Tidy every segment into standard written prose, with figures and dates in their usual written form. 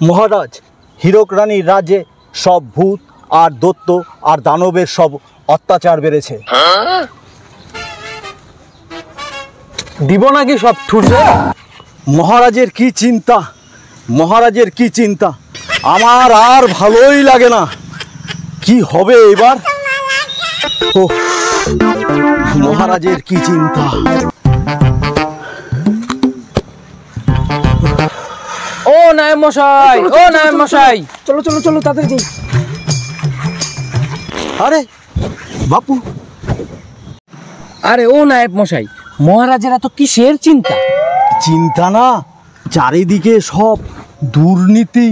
মহারাজ, হীরক রানীর রাজ্যে সব ভূত আর দৈত্য আর দানবের সব অত্যাচার বেড়েছে। দিব নাকি সব ঠুসে? মহারাজের কি চিন্তা, মহারাজের কি চিন্তা, আমার আর ভালোই লাগে না। কি হবে এবার? ও মহারাজের কি চিন্তা। ও নায়েব মশাই, ও নায়েব মশাই, চলো চলো চলো তাড়াতাড়ি। আরে বাপু, আরে ও নায়েব মশাই, মহারাজের এত কিসের চিন্তা? চিন্তা না, চারিদিকে সব দুর্নীতি,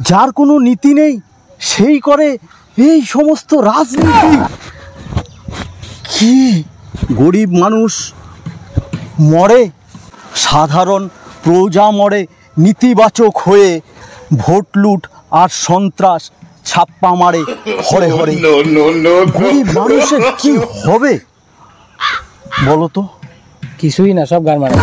যার কোনো নীতি নেই সেই করে এই সমস্ত রাজনীতি। কি গরিব মানুষ মরে, সাধারণ প্রজা মরে নীতিবাচক হয়ে, ভোট লুট আর সন্ত্রাস ছাপ্পা মারে হরে হরে। গরিব মানুষের কি হবে বলো তো? কিছুই না, সব গার মারা।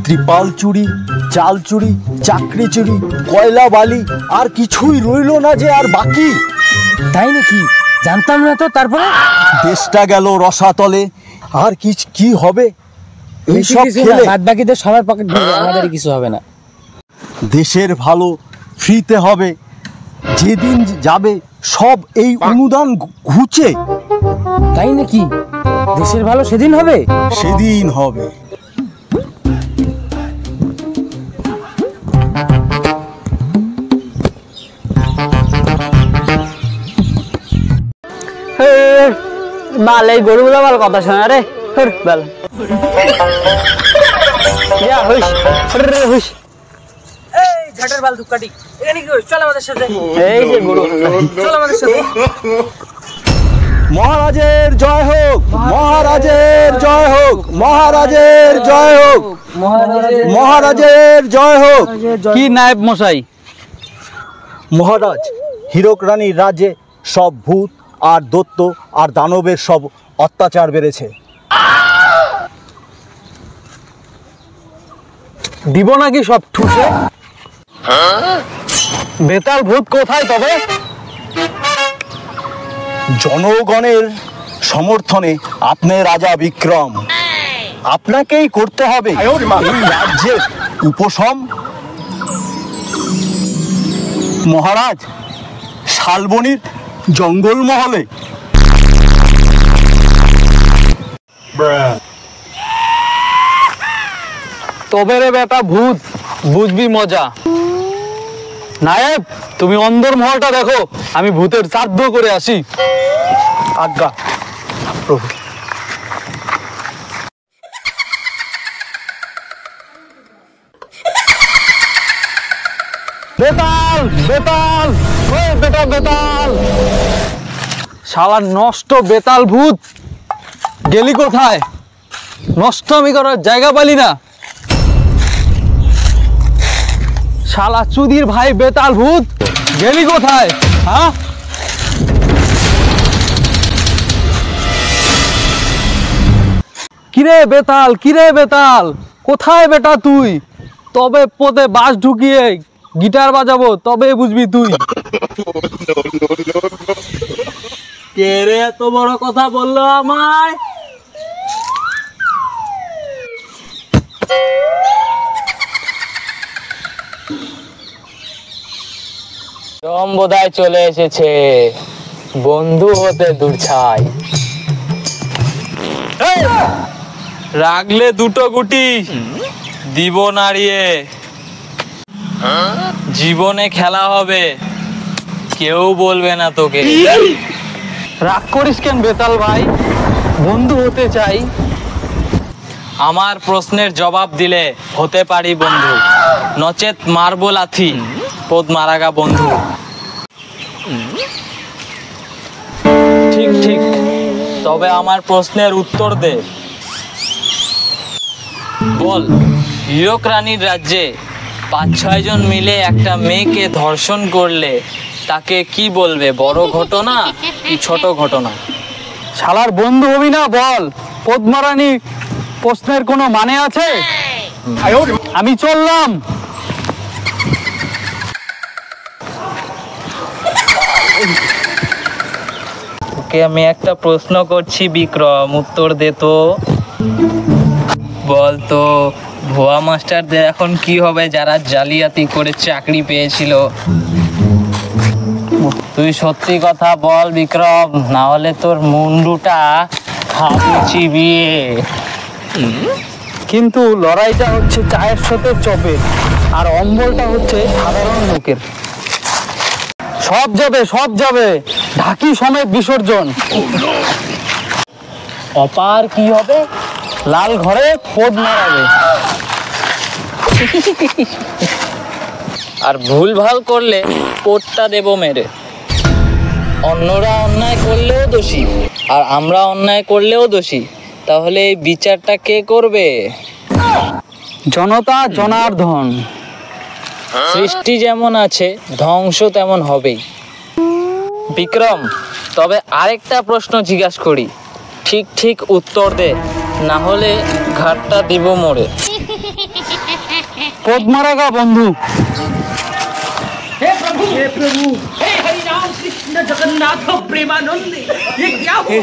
ত্রিপাল চুরি, চাল চুরি, চাকরি চুরি, কয়লা বালি, আর কিছুই রইল না যে আর বাকি। তাই নাকি? জানতাম না তো। তারপরে দেশটা গেল রসাতলে। আর কি হবে এইসব খেলে? বাদ বাকিদের সবার পকেট ভরবে, আমাদের কিছু হবে না। দেশের ভালো ফ্রিতে হবে, যেদিন যাবে সব এই অনুদান ঘুচে। তাই নাকি? দেশের ভালো সেদিন হবে? সেদিন হবে। বাল এই গরুগুলো বাল কথা শোনা রে। বাল ঝাটের বাল ধুপকাটি। চল আমাদের সাথে। এই যে গরু, চল আমাদের সাথে। মহারাজের জয় হোক, মহারাজের জয় হোক, মহারাজের জয় হোক, মহারাজের জয় হোক। কি নায়েব মশাই? মহারাজ, হীরক রানীর রাজ্যে সব ভূত আর দৈত্য আর দানবের সব অত্যাচার বেড়েছে। দিব নাকি সব ঠুসে? বেতাল ভূত কোথায় তবে? জনগণের সমর্থনে আপনি রাজা বিক্রম, আপনাকেই করতে হবে এই রাজ্যের উপশম। মহারাজ, শালবনির জঙ্গলমহলে তবে রে বেটা ভূত, বুঝবি মজা। নায়েব, তুমি অন্দর মহলটা দেখো, আমি ভূতের শ্রাদ্ধ করে আসি। আজ্ঞা প্রভু। বেতাল বেতাল, ও বেটা বেতাল, শালা নষ্ট বেতাল ভূত, গেলি কোথায়? নষ্ট আমি করার জায়গা পালি না। শালা চুদির ভাই বেতাল ভূত, গেলি কোথায়? হ্যাঁ, কিরে বেতাল, কিরে বেতাল, কোথায় বেটা তুই? তবে পোতে বাঁশ ঢুকিয়ে গিটার বাজাবো, তবে বুঝবি তুই। কে রে এত বড় কথা বললো আমায়? বোধহয় চলে এসেছে, বন্ধু হতে দূর ছাই। রাগলে দুটো গুটি দিব নাড়িয়ে, জীবনে খেলা হবে, কেউ বলবে না তোকে। রাগ করিস কেন বেতাল ভাই, বন্ধু হতে চাই। আমার প্রশ্নের জবাব দিলে হতে পারি বন্ধু, নচেত মারবো লাথি পোদ মারাগা বন্ধু। ঠিক ঠিক, তবে আমার প্রশ্নের উত্তর দে। বল, হীরক রানীর রাজ্যে ৫-৬ জন মিলে একটা মেয়েকে ধর্ষণ করলে তাকে কি বলবে? বড় ঘটনা কি ছোট ঘটনা? শালার বন্ধু হবি না বল, পদ্মারানী প্রশ্নের কোনো মানে আছে? আমি চললাম। তোকে আমি একটা প্রশ্ন করছি বিক্রম, উত্তর দে তো। বল তো ভুয়া মাস্টারদের এখন কি হবে যারা জালিয়াতি করে চাকরি পেয়েছিল? তুই সত্যি কথা বল বিক্রম, না হলে তোর মুন্ডুটা খাবো চিবিয়ে। কিন্তু লড়াইটা হচ্ছে চায়ের সাথে চপের, আর অম্বলটা হচ্ছে সাধারণ লোকের। সব যাবে, সব যাবে, ঢাকি সমেত বিসর্জন। অপার কি হবে? লাল ঘরে পোদ মারাবে। আর ভুল ভাল করলে পোদটা দেব মেরে। অন্যরা অন্যায় করলেও দোষী, আর আমরা অন্যায় করলেও দোষী। তাহলে এই বিচারটা কে করবে? জনতা জনার্দন। সৃষ্টি যেমন আছে ধ্বংস তেমন হবেই। বিক্রম, তবে আরেকটা প্রশ্ন জিজ্ঞাসা করি, ঠিক ঠিক উত্তর দে, না হলে ঘাটটা দিব মোড়ে। পদ্মারাগা বন্ধু। हे प्रभु हे हरि राम कृष्ण जगन्नाथ प्रेमानंद, ये क्या हुआ?